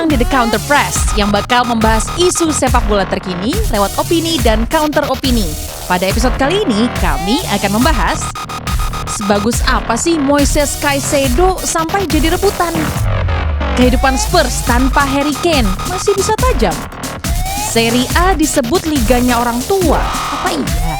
datang di The Counter Press yang bakal membahas isu sepak bola terkini lewat opini dan counter opini. Pada episode kali ini, kami akan membahas sebagus apa sih Moises Caicedo sampai jadi rebutan? Kehidupan Spurs tanpa Harry Kane masih bisa tajam? Serie A disebut liganya orang tua, apa iya?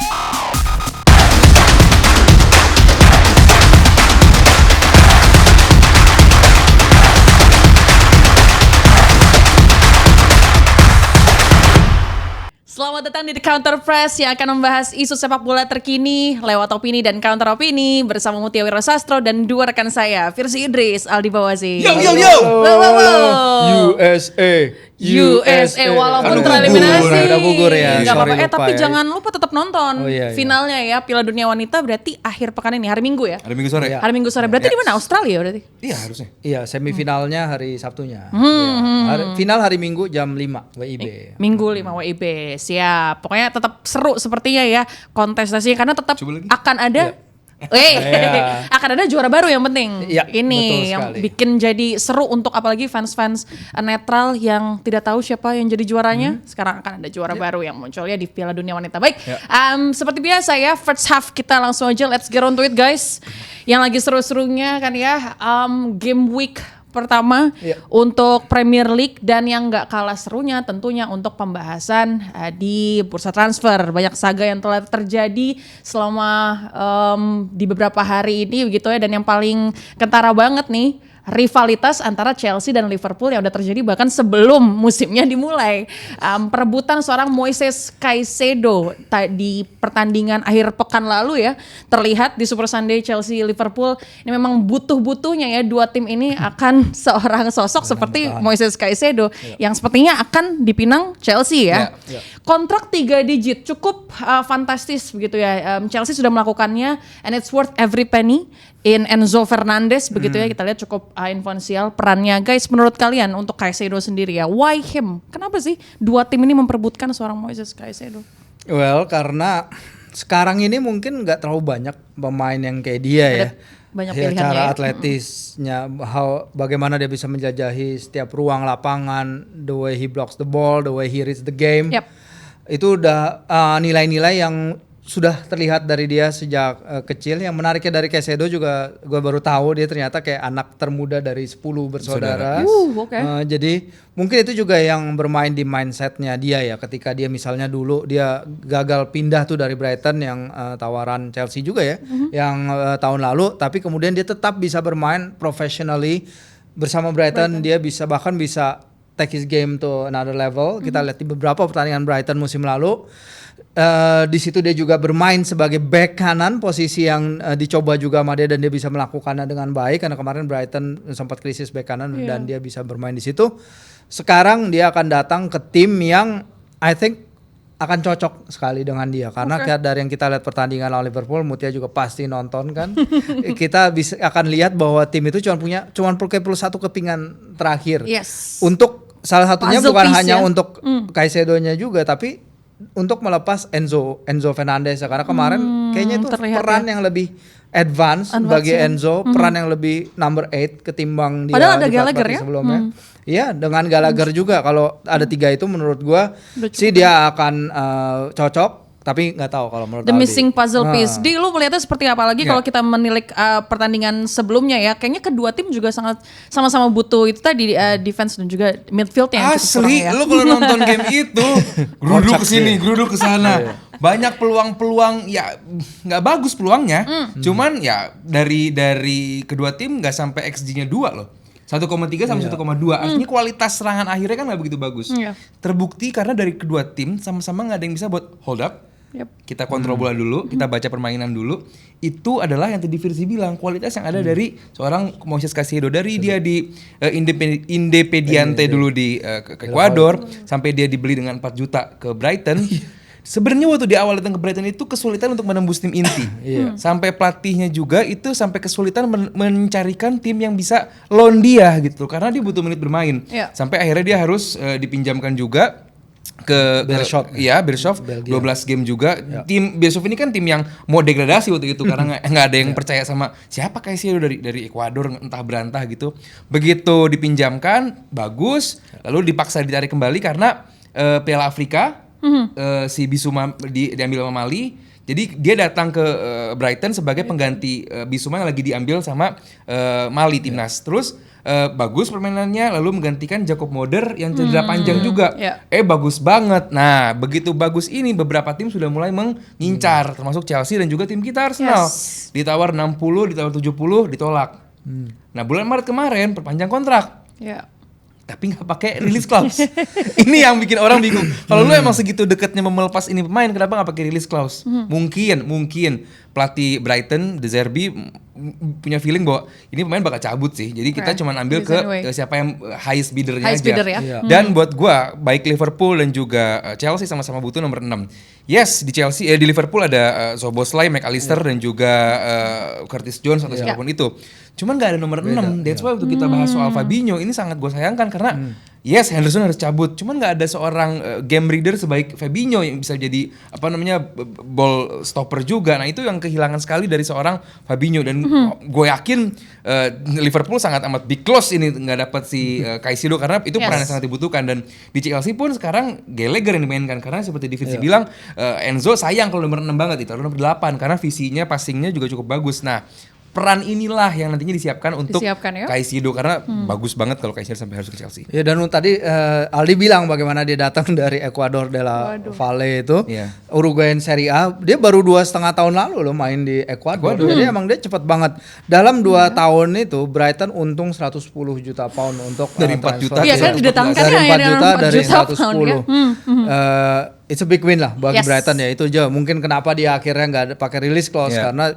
Selamat datang di The Counter Press yang akan membahas isu sepak bola terkini lewat opini dan counter opini bersama Mutia Wirasastro dan dua rekan saya, Firsi Idris, Aldi Bawasi. Yo. USA walaupun tereliminasi. Udah gugur ya. Gak apa-apa. Tapi ya. jangan lupa tetap nonton iya. finalnya ya Piala Dunia Wanita, berarti akhir pekan ini, hari Minggu ya. Hari Minggu sore. Hari Minggu sore. Berarti di mana? Australia berarti? Iya harusnya. Iya, semifinalnya hari Sabtunya. Final hari Minggu jam 5 WIB. Minggu 5 WIB. Siap. Pokoknya tetap seru sepertinya ya kontestasinya karena tetap akan ada akan ada juara baru yang penting. Ya, ini yang sekali. bikin jadi seru untuk apalagi fans-fans netral yang tidak tahu siapa yang jadi juaranya. Sekarang akan ada juara baru yang muncul ya di Piala Dunia Wanita. Baik, seperti biasa ya, first half kita langsung aja let's get on to it guys. Yang lagi seru-serunya kan ya, game week pertama untuk Premier League, dan yang gak kalah serunya tentunya untuk pembahasan di bursa transfer. Banyak saga yang telah terjadi selama di beberapa hari ini begitu ya, dan yang paling kentara banget nih rivalitas antara Chelsea dan Liverpool yang udah terjadi bahkan sebelum musimnya dimulai. Perebutan seorang Moises Caicedo di pertandingan akhir pekan lalu ya, terlihat di Super Sunday Chelsea Liverpool ini memang butuh-butuhnya ya dua tim ini akan seorang sosok seperti Moises Caicedo yang sepertinya akan dipinang Chelsea ya. Kontrak 3 digit cukup fantastis begitu ya. Chelsea sudah melakukannya and it's worth every penny in Enzo Fernandez begitu ya, kita lihat cukup influensial perannya. Guys, menurut kalian untuk Caicedo sendiri ya, why him? Kenapa sih dua tim ini memperebutkan seorang Moises Caicedo? Well, karena sekarang ini mungkin nggak terlalu banyak pemain yang kayak dia ya. Banyak pilihannya cara ya. atletisnya, bagaimana dia bisa menjajahi setiap ruang lapangan, the way he blocks the ball, the way he reads the game. Itu udah nilai-nilai yang sudah terlihat dari dia sejak kecil. Yang menariknya dari Caicedo juga gue baru tahu dia ternyata kayak anak termuda dari 10 bersaudara. Jadi mungkin itu juga yang bermain di mindsetnya dia ya, ketika dia misalnya dulu dia gagal pindah tuh dari Brighton yang tawaran Chelsea juga ya, yang tahun lalu, tapi kemudian dia tetap bisa bermain professionally bersama Brighton. Dia bahkan bisa take his game to another level. Kita lihat di beberapa pertandingan Brighton musim lalu. Di situ dia juga bermain sebagai back kanan, posisi yang dicoba juga sama dia dan dia bisa melakukannya dengan baik karena kemarin Brighton sempat krisis back kanan dan dia bisa bermain di situ. Sekarang dia akan datang ke tim yang I think akan cocok sekali dengan dia karena dari yang kita lihat pertandingan lawan Liverpool, Mutia juga pasti nonton kan. Kita akan lihat bahwa tim itu cuma perlu satu kepingan terakhir. Untuk salah satunya puzzle bukan hanya untuk Caicedo-nya juga, tapi untuk melepas Enzo Fernandez ya, karena kemarin kayaknya itu peran yang lebih advance bagi Enzo, peran yang lebih number 8 ketimbang dia. Padahal ada Gallagher ya sebelumnya. Iya, dengan Gallagher juga. Kalau ada 3 itu menurut gua sih dia akan cocok. Tapi nggak tahu kalau menurut The Aldi. missing puzzle piece. Di lu melihatnya seperti apa lagi kalau kita menilik pertandingan sebelumnya ya? Kayaknya kedua tim juga sangat sama-sama butuh itu tadi defense dan juga midfieldnya yang cukup kurang ya. Lu kalau nonton game itu geruduk kesini, geruduk kesana. Banyak peluang-peluang ya nggak bagus peluangnya. Cuman ya dari kedua tim nggak sampai XG-nya 2 loh. 1,3 sampai 1,2. Artinya kualitas serangan akhirnya kan nggak begitu bagus. Terbukti karena dari kedua tim sama-sama nggak ada yang bisa buat hold up. Kita kontrol bola dulu, kita baca permainan dulu. Itu adalah yang tadi Firsi bilang, kualitas yang ada dari seorang Moises Caicedo. Dari dia di Independiente dulu di Ecuador, sampai dia dibeli dengan 4 juta ke Brighton. Sebenarnya waktu di awal datang ke Brighton itu kesulitan untuk menembus tim inti. Sampai pelatihnya juga itu sampai kesulitan mencarikan tim yang bisa loan dia gitu. Karena dia butuh menit bermain. Sampai akhirnya dia harus dipinjamkan juga Beerschot. Belgia. 12 game juga. Tim Beerschot ini kan tim yang mau degradasi waktu itu karena nggak ada yang percaya sama siapa Caicedo dari Ekuador entah berantah gitu. Begitu dipinjamkan bagus, lalu dipaksa ditarik kembali karena Piala Afrika si Bissouma diambil sama Mali. Jadi dia datang ke Brighton sebagai pengganti Bissouma yang lagi diambil sama Mali timnas. Terus bagus permainannya, lalu menggantikan Jacob Moder yang cedera panjang juga. Bagus banget. Nah, begitu bagus ini beberapa tim sudah mulai mengincar, termasuk Chelsea dan juga tim kita Arsenal. Ditawar 60, ditawar 70, ditolak. Nah, bulan Maret kemarin perpanjang kontrak. Tapi nggak pakai release clause. Ini yang bikin orang bingung. Kalau lu emang segitu dekatnya melepas ini pemain, kenapa nggak pakai release clause? Mungkin pelatih Brighton, De Zerbi punya feeling bahwa ini pemain bakal cabut sih. Jadi kita cuma ambil ke siapa yang highest biddernya aja. Bidder, ya? Dan buat gua baik Liverpool dan juga Chelsea sama-sama butuh nomor 6. Yes, di Chelsea di Liverpool ada Szoboszlai, McAllister dan juga Curtis Jones atau siapapun itu. Cuman nggak ada nomor 6. That's why waktu kita bahas soal Fabinho ini sangat gue sayangkan karena yes, Henderson harus cabut. Cuman nggak ada seorang game reader sebaik Fabinho yang bisa jadi ball stopper juga. Nah, itu yang kehilangan sekali dari seorang Fabinho dan gue yakin Liverpool sangat amat big loss ini nggak dapat si Caicedo karena itu peran yang sangat dibutuhkan. Dan di Chelsea pun sekarang Gallagher yang dimainkan karena seperti Divisi bilang Enzo sayang kalau nomor 6 banget ditaruh nomor 8 karena visinya passingnya juga cukup bagus. Nah, peran inilah yang nantinya disiapkan untuk Caicedo karena bagus banget kalau Caicedo sampai harus ke Chelsea. Ya, dan tadi Aldi bilang bagaimana dia datang dari Ecuador de la Valle itu, Uruguayan Serie A, dia baru 2,5 tahun lalu loh main di Ecuador. Jadi emang dia cepat banget. Dalam 2 tahun itu Brighton untung 110 juta pound untuk dari 4 juta. Iya kan didatangkan dari 4 juta dari 110. Ya. It's a big win lah bagi Brighton ya, itu aja. Mungkin kenapa dia akhirnya nggak pakai release clause karena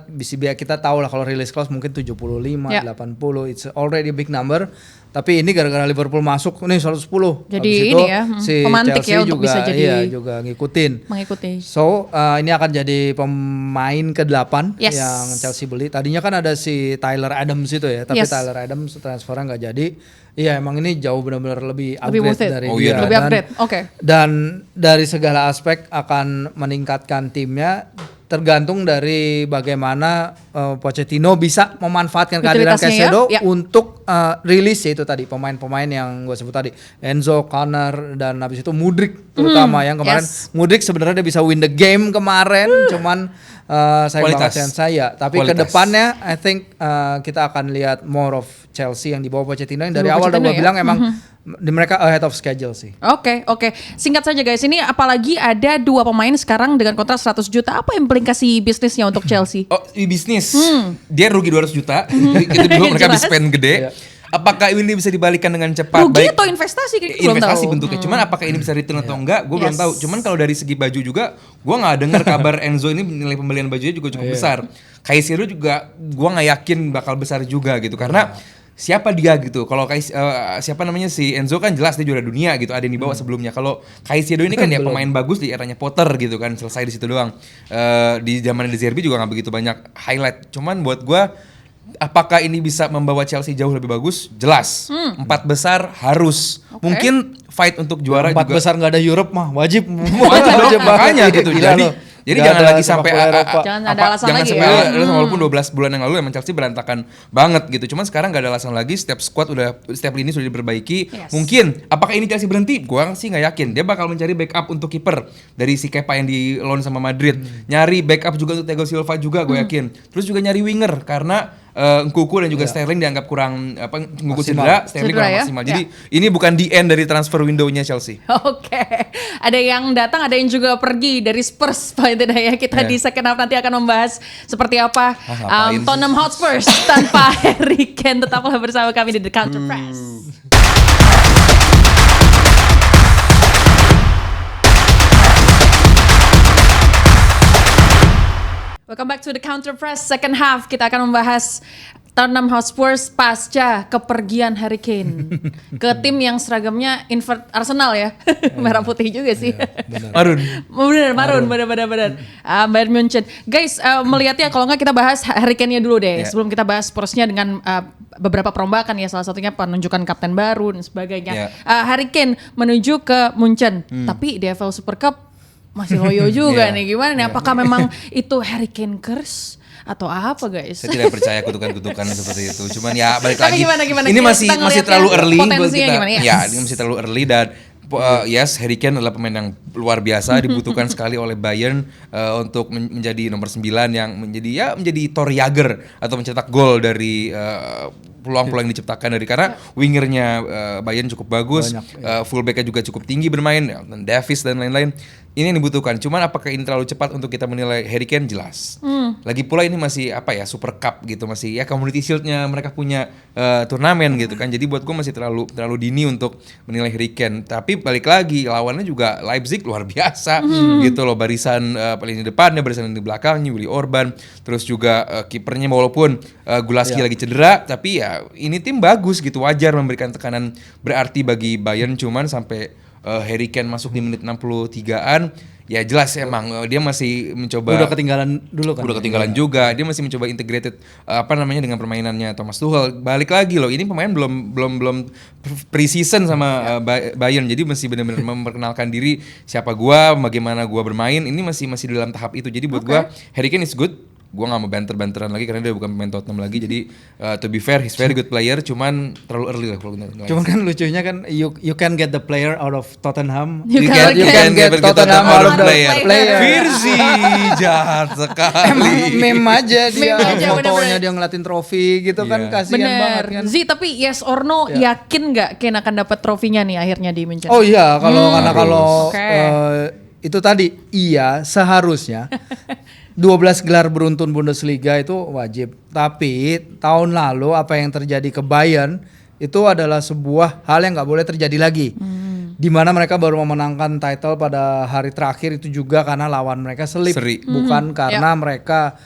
kita tahu lah kalau release clause mungkin 75, 80, it's already a big number. Tapi ini gara-gara Liverpool masuk nih 110. Jadi habis ini itu, ya si pemantik Chelsea ya untuk juga, bisa jadi juga mengikuti. So ini akan jadi pemain ke-8 yang Chelsea beli. Tadinya kan ada si Tyler Adams itu ya, tapi Tyler Adams transfernya nggak jadi. Iya, emang ini jauh benar-benar lebih upgrade dari dia. Lebih upgrade. Dan dari segala aspek akan meningkatkan timnya, tergantung dari bagaimana Pochettino bisa memanfaatkan kehadiran Caicedo untuk rilis itu tadi pemain-pemain yang gue sebut tadi, Enzo, Connor, dan habis itu Mudryk terutama yang kemarin Mudryk sebenarnya dia bisa win the game kemarin, cuman sayang banget saya. Tapi ke depannya I think kita akan lihat more of Chelsea yang dibawa Pochettino yang dari awal udah gue bilang emang mereka ahead of schedule sih. Oke. Singkat saja guys, ini apalagi ada 2 pemain sekarang dengan kontrak 100 juta. Apa implikasi bisnisnya untuk Chelsea? Bisnis. Dia rugi 200 juta. Itu dulu mereka habis spend gede. Apakah ini bisa dibalikan dengan cepat? Rugi atau investasi? Investasi bentuknya. Cuman apakah ini bisa return atau enggak? Gue belum tahu. Cuman kalau dari segi baju juga, gue nggak dengar kabar Enzo ini nilai pembelian bajunya juga cukup besar. Caicedo juga, gue nggak yakin bakal besar juga gitu. Karena siapa dia gitu? Kalau siapa namanya si Enzo kan jelas dia juara dunia gitu. Ada yang dibawa sebelumnya. Kalau Caicedo ini kan ya pemain bagus di eranya Potter gitu kan. Selesai di situ doang. Di zaman De Zerbi juga nggak begitu banyak highlight. Cuman buat gue, apakah ini bisa membawa Chelsea jauh lebih bagus? Jelas. 4 besar harus. Mungkin fight untuk juara 4 juga. 4 besar nggak ada Europe mah wajib. Wajib makanya gitu. Jadi jangan lagi sampai jangan ada alasan lagi sampai walaupun 12 bulan yang lalu emang Chelsea berantakan banget gitu. Cuman sekarang gak ada alasan lagi, setiap lini sudah diperbaiki. Mungkin apakah ini Chelsea berhenti? Gua sih nggak yakin. Dia bakal mencari backup untuk kiper dari si Kepa yang di loan sama Madrid. Nyari backup juga untuk Thiago Silva juga gue yakin. Terus juga nyari winger karena Nkunku dan juga Sterling dianggap kurang Nkunku cedera, Sterling kurang maksimal. Jadi ini bukan the end dari transfer window-nya Chelsea. Oke. Ada yang datang, ada yang juga pergi dari Spurs paling tidak ya. Kita di second half nanti akan membahas seperti apa Tottenham Hotspur tanpa Harry Kane. Tetaplah bersama kami di The Counter Press. Welcome back to The Counter Press second half. Kita akan membahas Tottenham Hotspur pasca kepergian Harry Kane ke tim yang seragamnya invert Arsenal ya. Merah putih juga sih. Marun. Benar. Bayern Munchen. Guys, melihatnya kalau nggak kita bahas Harry Kane-nya dulu deh. Sebelum kita bahas Spursnya dengan beberapa perombakan ya, salah satunya penunjukan kapten baru dan sebagainya. Harry Kane menuju ke Munchen, tapi di FL Super Cup masih loyo juga nih. Gimana nih? Apakah memang itu Harry Kane curse? Atau apa guys? Saya tidak percaya kutukan-kutukan seperti itu. Cuman ya balik Tapi lagi. gimana? Ini masih terlalu early buat kita. Gimana, ya, ini masih terlalu early dan yes, Harry Kane adalah pemain yang luar biasa, dibutuhkan sekali oleh Bayern untuk menjadi nomor 9 yang menjadi Thor Jagger atau mencetak gol dari peluang-peluang yang diciptakan dari karena wingernya Bayern cukup bagus, fullbacknya juga cukup tinggi bermain, dan Davis dan lain-lain. Ini yang dibutuhkan. Cuman apakah ini terlalu cepat untuk kita menilai Harry Kane? Jelas. Lagi pula ini masih Super Cup gitu, masih Community Shield-nya mereka punya turnamen gitu kan. Jadi buat gue masih terlalu dini untuk menilai Harry Kane. Tapi balik lagi lawannya juga Leipzig luar biasa gitu loh, barisan paling di depannya, barisan di belakangnya Willy Orban, terus juga kipernya walaupun Gulaski lagi cedera, tapi ya ini tim bagus gitu, wajar memberikan tekanan berarti bagi Bayern. Cuman sampai Harry Kane masuk di menit 63-an, ya jelas emang dia masih mencoba. Udah ketinggalan dulu kan. Udah ketinggalan juga. Dia masih mencoba integrated dengan permainannya Thomas Tuchel. Balik lagi loh, ini pemain belum pre-season sama Bayern. Jadi masih benar-benar memperkenalkan diri, siapa gua, bagaimana gua bermain. Ini masih dalam tahap itu. Jadi buat gua Harry Kane is good. Gue gak mau banter-banteran lagi karena dia bukan pemain Tottenham lagi. Jadi to be fair, he's very good player, cuman terlalu early lah. Cuman kan lucunya kan you can get the player out of Tottenham. You can get Tottenham out of player. Virzi jahat sekali. Meme aja dia, fotonya bener-bener. dia ngeliatin trofi gitu kan, kasihan banget kan. Tapi yes or no, yakin gak Kane akan dapat trofinya nih akhirnya di Munchen? Oh iya, kalau itu tadi iya seharusnya 12 gelar beruntun Bundesliga itu wajib. Tapi tahun lalu apa yang terjadi ke Bayern itu adalah sebuah hal yang nggak boleh terjadi lagi. Di mana mereka baru memenangkan title pada hari terakhir itu juga karena lawan mereka Seri. Bukan karena mereka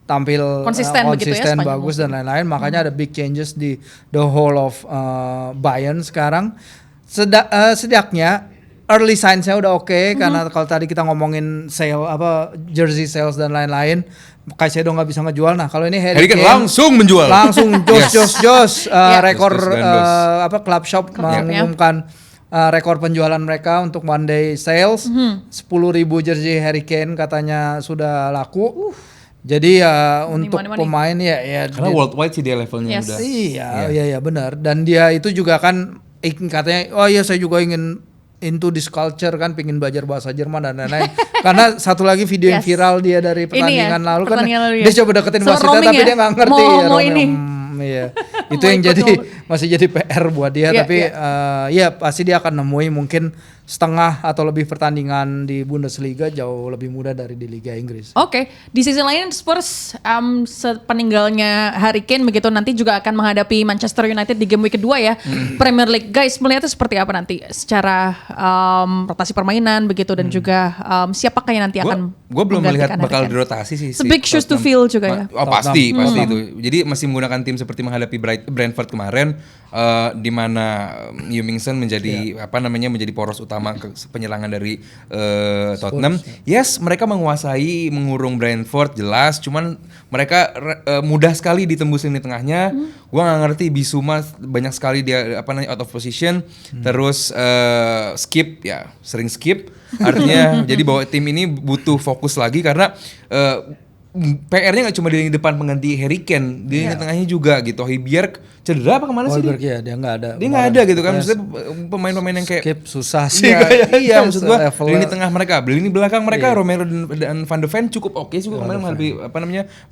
tampil konsisten gitu ya, bagus dan lain-lain. Makanya ada big changes di the whole of Bayern sekarang. Setidaknya early signs-nya udah oke, karena kalau tadi kita ngomongin jersey sales dan lain-lain, Kaisedo nggak bisa ngejual. Nah kalau ini Harry Kane langsung menjual, langsung jos rekor Club Shop mengumumkan rekor penjualan mereka untuk one day sales 10.000 jersey Harry Kane katanya sudah laku. Jadi ya untuk pemain ya karena worldwide sih dia levelnya udah. Iya benar. Dan dia itu juga kan katanya saya juga ingin into this culture kan, pingin belajar bahasa Jerman dan lain-lain. Karena satu lagi video yang viral dia dari pertandingan lalu kan dia coba deketin wasitnya tapi dia nggak ngerti mau ini. Iya. Itu yang masih jadi PR buat dia, tapi pasti dia akan nemui mungkin setengah atau lebih pertandingan di Bundesliga jauh lebih mudah dari di Liga Inggris. Oke. Di sisi lain Spurs peninggalnya Harry Kane begitu nanti juga akan menghadapi Manchester United di game week kedua ya. Premier League. Guys, melihatnya seperti apa nanti secara rotasi permainan begitu dan juga siapakah yang nanti akan Gue belum melihat bakal dirotasi sih. Big shoes to fill juga ya. Pasti itu. Jadi masih menggunakan tim seperti menghadapi Brentford kemarin, di mana Youmingson menjadi menjadi poros utama ke penyerangan dari Tottenham. Yes, mereka menguasai, mengurung Brentford jelas, cuman mereka mudah sekali ditembus lini tengahnya. Gua nggak ngerti, Bissouma banyak sekali dia out of position, terus sering skip. Artinya jadi bahwa tim ini butuh fokus lagi karena PR-nya nggak cuma di lini depan pengganti Harry Kane, di lini tengahnya juga gitu. Højbjerg cedera apa kemana sih dia? Dia nggak ada. Dia nggak ada gitu kan, maksudnya pemain-pemain yang kayak skip susah sih. Iya maksud gua di lini tengah mereka, di lini belakang mereka Romero dan Van de Ven cukup oke sih kemarin menghadapi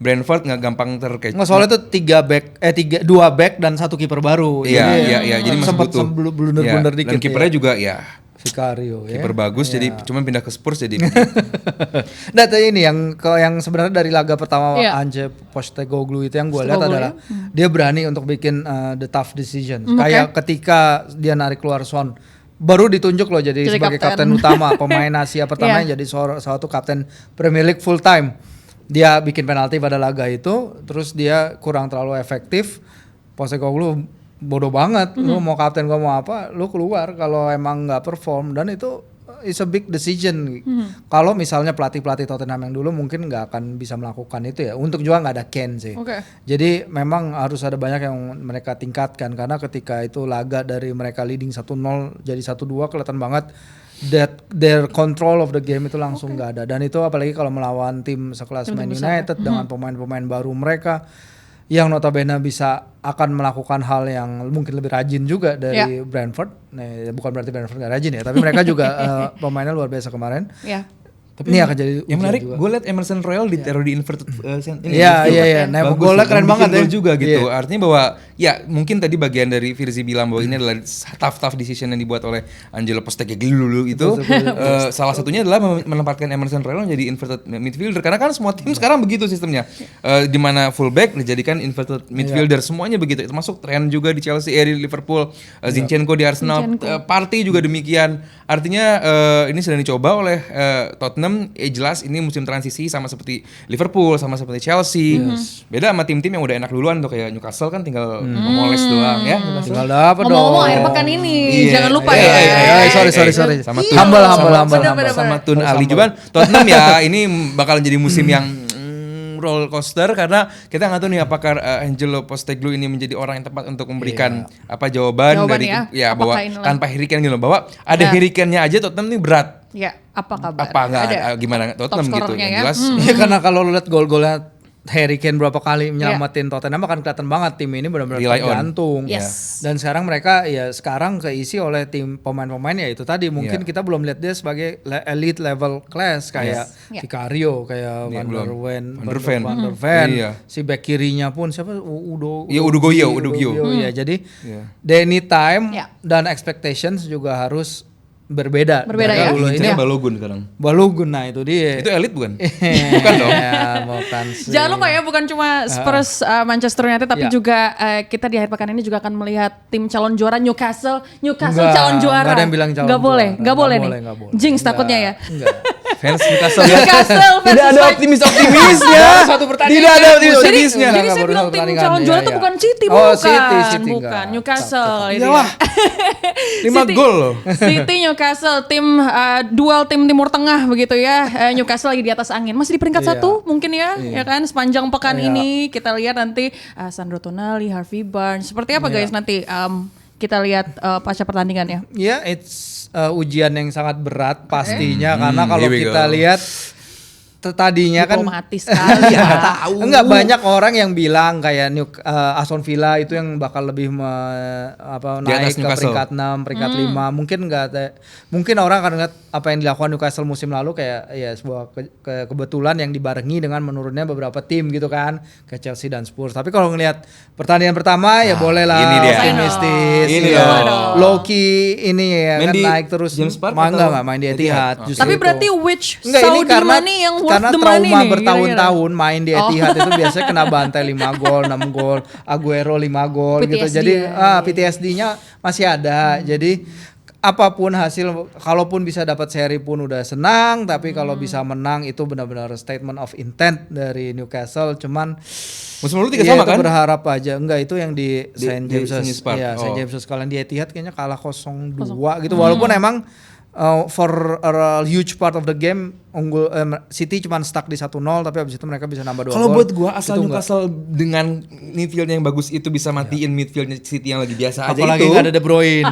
Brentford, nggak gampang terkecoh. Nggak, soalnya itu 2 back dan 1 kiper baru. Iya, jadi masih butuh blunder dikit. Dan kipernya juga Vicario kiper bagus, jadi cuman pindah ke Spurs jadi. Nah ini yang sebenarnya dari laga pertama Ange Postecoglou itu yang gue lihat adalah dia berani untuk bikin the tough decision. Kayak ketika dia narik keluar Son, baru ditunjuk loh jadi sebagai kapten utama pemain Asia pertama yang jadi salah satu kapten Premier League full time. dia bikin penalti pada laga itu, terus dia kurang terlalu efektif. Postecoglou bodoh banget, lu mau kapten gua mau apa, lu keluar kalau emang nggak perform, dan itu it's a big decision. Kalau misalnya pelatih Tottenham yang dulu mungkin nggak akan bisa melakukan itu ya. Untuk juga nggak ada Kane sih. Jadi memang harus ada banyak yang mereka tingkatkan, karena ketika itu laga dari mereka leading 1-0 jadi 1-2 kelihatan banget that their control of the game itu langsung nggak ada. Dan itu apalagi kalau melawan tim sekelas Man United dengan pemain-pemain baru mereka yang notabene bisa akan melakukan hal yang mungkin lebih rajin juga dari Brentford. Nah, bukan berarti Brentford gak rajin ya, tapi mereka juga pemainnya luar biasa kemarin. Tapi ini akan jadi yang menarik, gue liat Emerson Royal ditaruh di inverted Iya. Nah, golnya keren banget ya. Juga gitu. Artinya bahwa ya mungkin tadi bagian dari Virzi bilang bahwa ini adalah tough decision yang dibuat oleh Angelo Postecoglou itu. Salah satunya adalah menempatkan Emerson Royal jadi inverted midfielder, karena kan semua tim sekarang begitu sistemnya. Di mana fullback dijadikan inverted midfielder, semuanya begitu. Termasuk Trent juga di Chelsea, di Liverpool, Zinchenko di Arsenal, Partey juga demikian. Artinya ini sedang dicoba oleh Tottenham. Jelas ini musim transisi, sama seperti Liverpool, sama seperti Chelsea. Beda sama tim-tim yang udah enak duluan tuh, kayak Newcastle kan tinggal memoles doang ya. Tinggal dapat dong. Ngomong-ngomong akhir pekan ini, jangan lupa ya. Sorry. Sama Tun Ali juga. Tottenham ya ini bakalan jadi musim yang roller coaster, karena kita nggak tahu nih apakah Angelo Postecoglou ini menjadi orang yang tepat untuk memberikan jawaban dari bahwa tanpa Harry Kane gitu, bahwa ada Harry Kane-nya aja Tottenham ini berat. Ya, apa kabar? Apa nggak gimana Tottenham gitu yang jelas. Ya karena kalau lu lihat gol-golnya Harry Kane berapa kali menyelamatin Tottenham, akan kelihatan banget tim ini benar-benar tergantung. Dan sekarang mereka sekarang keisi oleh tim pemain-pemain ya itu tadi, mungkin kita belum lihat dia sebagai elite level class kayak Vicario, kayak Van der Ven. Si back kirinya pun siapa? Udugio. Ya, jadi they need time dan expectations juga harus berbeda ya. Ini Balogun sekarang. Balogun, nah itu dia. Itu elit bukan? Bukan dong. Ya, bukan sih. Jangan lupa ya, bukan cuma Spurs, Manchester United, tapi juga kita di akhir pekan ini juga akan melihat tim calon juara Newcastle calon juara. Enggak ada yang bilang calon juara. Enggak boleh nih. Jinx takutnya ya. Fans Newcastle tidak ada optimisnya. Satu pertandingan. Tidak ada optimisnya. Jadi saya bilang tim calon juara itu bukan City, bukan Newcastle. Iyalah. 5 gol loh. City Newcastle, tim dual tim Timur Tengah begitu ya. Newcastle lagi di atas angin, masih di peringkat 1 mungkin ya kan sepanjang pekan ini. Kita lihat nanti Sandro Tonali, Harvey Barnes, seperti apa guys nanti kita lihat pasca pertandingannya. Ya, it's ujian yang sangat berat pastinya, karena kalau kita lihat tadinya kan diplomatis sekali enggak banyak orang yang bilang kayak Aston Villa itu yang bakal lebih naik ke peringkat 6, peringkat 5. Mungkin orang akan lihat apa yang dilakukan Newcastle musim lalu kayak ya sebuah kebetulan yang dibarengi dengan menurunnya beberapa tim gitu kan, kayak Chelsea dan Spurs. Tapi kalau ngelihat pertandingan pertama ya boleh lah optimistis. Loki ini ya kan naik terus. Enggak main di Etihad. Tapi berarti which Saudi money yang karena trauma bertahun-tahun main di Etihad itu biasanya kena bantai 5 gol, 6 gol, Aguero 5 gol gitu. Jadi PTSD-nya masih ada. Jadi apapun hasil, kalaupun bisa dapat seri pun udah senang, tapi kalau bisa menang itu benar-benar statement of intent dari Newcastle. Cuman musim lalu 3 sama kan? Berharap aja. Enggak, itu yang di St. James's. Iya, St. James's. Kalian di Etihad kayaknya kalah 0-2 gitu. Walaupun emang for a huge part of the game City cuma stuck di 1-0, tapi abis itu mereka bisa nambah 2 gol. Kalau buat gua asal Newcastle dengan midfieldnya yang bagus itu bisa matiin midfieldnya City yang lagi biasa aja itu. Apalagi nggak ada De Bruyne.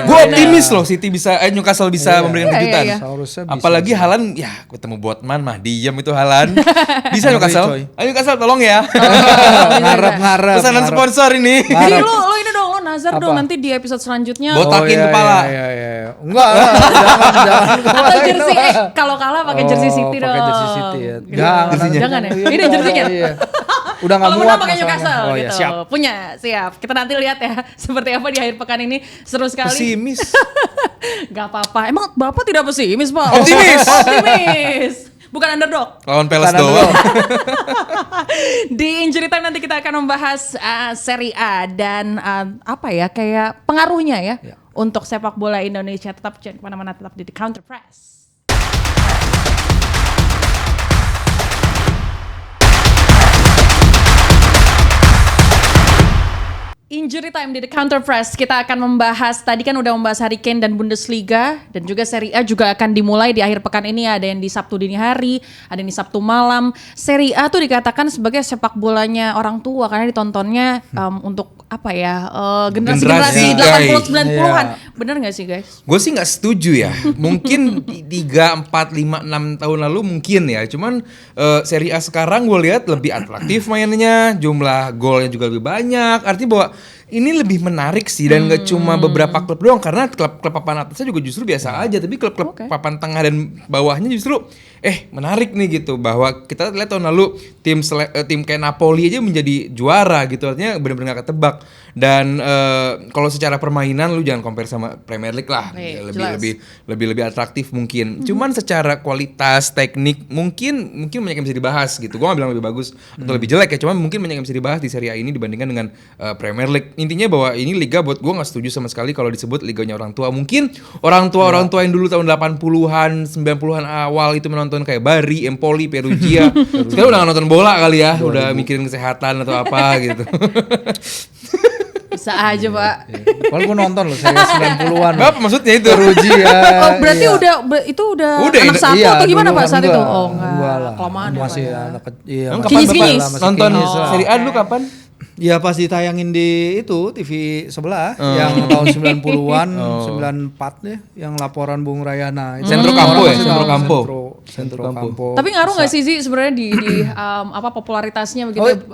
Gua optimis loh City bisa Newcastle bisa memberikan kejutan. Apalagi Haaland ya ketemu Botman mah diam itu Haaland. Bisa Newcastle. Ayo Newcastle tolong ya. Ngarep. Pesanan sponsor ini. Jadi lo ini dong, lo nazar dong nanti di episode selanjutnya. Botakin kepala. Enggak, jangan. Atau jersey kalau kalah pakai jersey City dong. Pakai jersey City ya. Jangan ya. Ini jerseynya. Udah enggak muat pakai Newcastle gitu. Ya, siap. Punya, siap. Kita nanti lihat ya seperti apa di akhir pekan ini. Seru sekali. Pesimis. Gak apa-apa. Emang Bapak tidak pesimis, Pak? Optimis. Bukan underdog. Lawan Palace doang. Di Injury Time nanti kita akan membahas Serie A dan kayak pengaruhnya ya untuk sepak bola Indonesia. Tetap jangan kemana-mana, tetap di The Counter Press. Injury time di The Counter Press. Kita akan membahas, tadi kan udah membahas Harry Kane dan Bundesliga, dan juga Serie A juga akan dimulai di akhir pekan ini. Ada yang di Sabtu dini hari, ada yang di Sabtu malam. Serie A tuh dikatakan sebagai sepak bolanya orang tua karena ditontonnya untuk apa ya, generasi 80 90-an. Bener gak sih guys? Gue sih gak setuju ya. Mungkin 3, 4, 5, 6 tahun lalu mungkin ya. Cuman Serie A sekarang gue lihat lebih atraktif mainnya, jumlah golnya juga lebih banyak. Artinya bahwa ini lebih menarik sih, dan gak cuma beberapa klub doang, karena klub papan atasnya juga justru biasa aja, tapi klub papan tengah dan bawahnya justru menarik nih gitu. Bahwa kita lihat tahun lalu tim kayak Napoli aja menjadi juara gitu, artinya benar-benar gak ketebak. Dan kalau secara permainan lu jangan compare sama Premier League lah, lebih atraktif mungkin. Cuman secara kualitas teknik mungkin banyak yang bisa dibahas gitu. Gua gak bilang lebih bagus atau lebih jelek ya, cuman mungkin banyak yang bisa dibahas di Serie A ini dibandingkan dengan Premier League. Intinya bahwa ini liga buat gue gak setuju sama sekali kalau disebut liganya orang tua. Mungkin orang tua yang dulu tahun 80-an, 90-an awal itu menonton kayak Bari, Empoli, Perugia. Sekarang udah gak nonton bola kali ya, udah mikirin kesehatan atau apa gitu. Bisa aja Pak. Kalau gue nonton loh, saya 90-an. Apa maksudnya itu? Perugia. Oh berarti udah anak satu atau gimana Pak saat itu? Oh enggak, kelamaan ya Pak masih ya. anak kecil. Kinyis. Nonton Serie A dulu kapan? Ya pas ditayangin di itu TV sebelah yang tahun 90-an, 94 deh, yang laporan Bung Rayana. Centro Campo. Tapi ngaruh nggak sih sebenarnya di popularitasnya begitu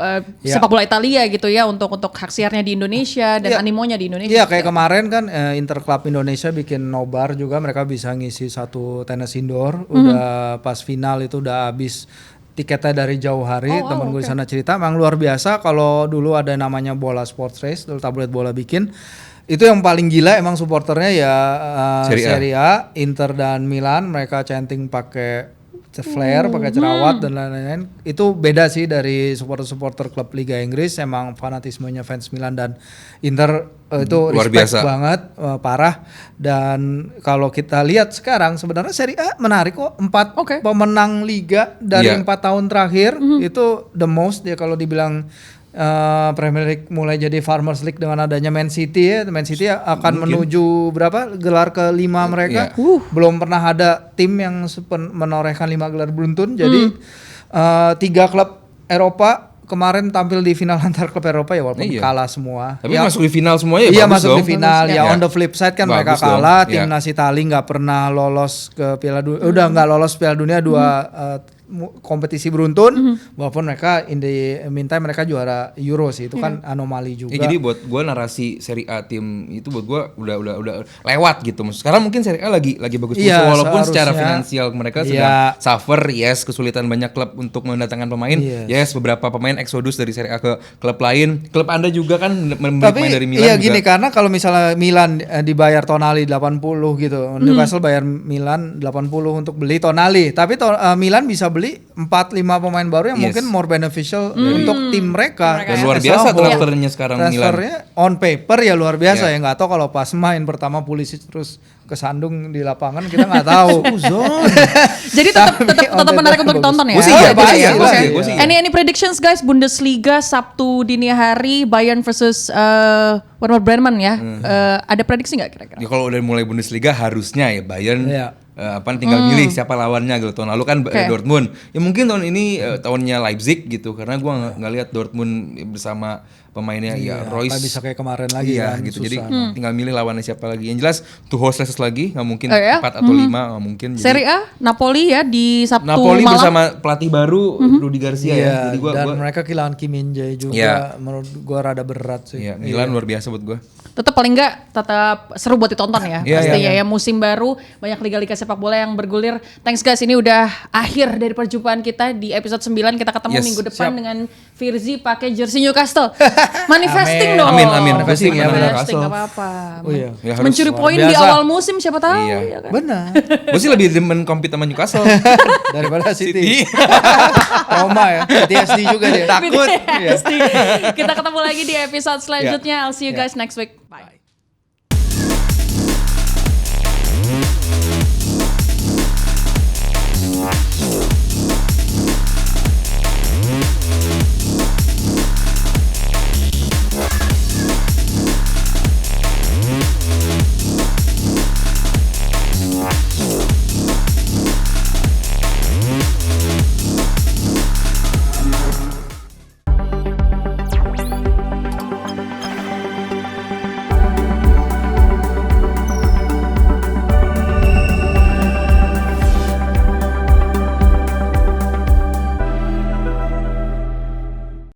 sepak bola Italia gitu ya untuk hak siarnya di Indonesia dan animonya di Indonesia? Iya kayak kemarin kan Interclub Indonesia bikin nobar juga, mereka bisa ngisi satu tenis indoor. Udah pas final itu udah habis tiketnya dari jauh hari. Temen gue di sana cerita emang luar biasa. Kalau dulu ada namanya bola sports race, dulu tabloid bola bikin, itu yang paling gila emang supporternya ya Serie A, Inter dan Milan. Mereka chanting pakai flare, pakai cerawat dan lain-lain. Itu beda sih dari supporter klub Liga Inggris. Emang fanatismenya fans Milan dan Inter itu luar respect biasa banget, parah. Dan kalau kita lihat sekarang sebenarnya Serie A menarik kok. 4 pemenang Liga dari 4 tahun terakhir itu the most ya kalau dibilang. Premier League mulai jadi Farmers League dengan adanya Man City ya. Man City akan menuju gelar ke-5 mereka. Belum pernah ada tim yang menorehkan 5 gelar beruntun. Jadi 3 klub Eropa kemarin tampil di final antar klub Eropa ya, walaupun kalah semua. Tapi masuk di final semua ya. Iya masuk di final. Ya on the flip side kan mereka kalah. Timnas Italia nggak pernah lolos ke Piala Dunia. Udah nggak lolos Piala Dunia 2 kompetisi beruntun, walaupun mereka in the meantime mereka juara Euro sih, itu kan anomali juga. Jadi buat gue narasi Serie A tim itu buat gue udah lewat gitu. Sekarang mungkin Serie A lagi bagus walaupun secara finansial mereka sedang suffer, kesulitan banyak klub untuk mendatangkan pemain, beberapa pemain eksodus dari Serie A ke klub lain. Klub Anda juga kan membeli pemain dari Milan. Iya gini, karena kalau misalnya Milan dibayar Tonali 80 gitu, Newcastle bayar Milan 80 untuk beli Tonali, tapi Milan bisa beli 4-5 pemain baru yang mungkin more beneficial untuk tim mereka. Dan luar biasa transfernya sekarang Milan. Transfernya on paper ya luar biasa ya, nggak tahu kalau pas main pertama Pulisic terus kesandung di lapangan kita nggak tahu. Jadi tetap menarik untuk ditonton ya. Gue sih ya. Any predictions guys? Bundesliga Sabtu dini hari Bayern versus Werder Bremen ya. Ada prediksi nggak kira-kira? Ya kalau udah mulai Bundesliga harusnya ya Bayern. Tinggal milih siapa lawannya gitu. Tahun lalu kan Dortmund. Ya mungkin tahun ini tahunnya Leipzig gitu, karena gue nggak lihat Dortmund bersama pemainnya Royce. Bisa kayak kemarin lagi kan. Gitu. Jadi tinggal milih lawannya siapa lagi. Yang jelas Tuchel lagi, nggak mungkin 4 atau 5 nggak mungkin. Serie A Napoli ya di Sabtu Napoli malam. bersama pelatih baru Rudi Garcia ya. Jadi dan mereka kehilangan Kim Min-jae juga. Menurut gue rada berat sih. Milan luar biasa buat gue. Tetap paling enggak tetap seru buat ditonton ya. Pastinya ya musim baru, banyak liga-liga sepak bola yang bergulir. Thanks guys, ini udah akhir dari perjumpaan kita di episode 9. Kita ketemu minggu depan dengan Firzi pakai jersey Newcastle. Manifesting dong. Amin. Manifesting enggak apa-apa. Mencuri poin di awal musim siapa tahu ya kan. Benar. Gue sih lebih demen compete sama Newcastle daripada City. Trauma ya. PTSD juga dia. Takut. Kita ketemu lagi di episode selanjutnya. I'll see you guys next week. Bye.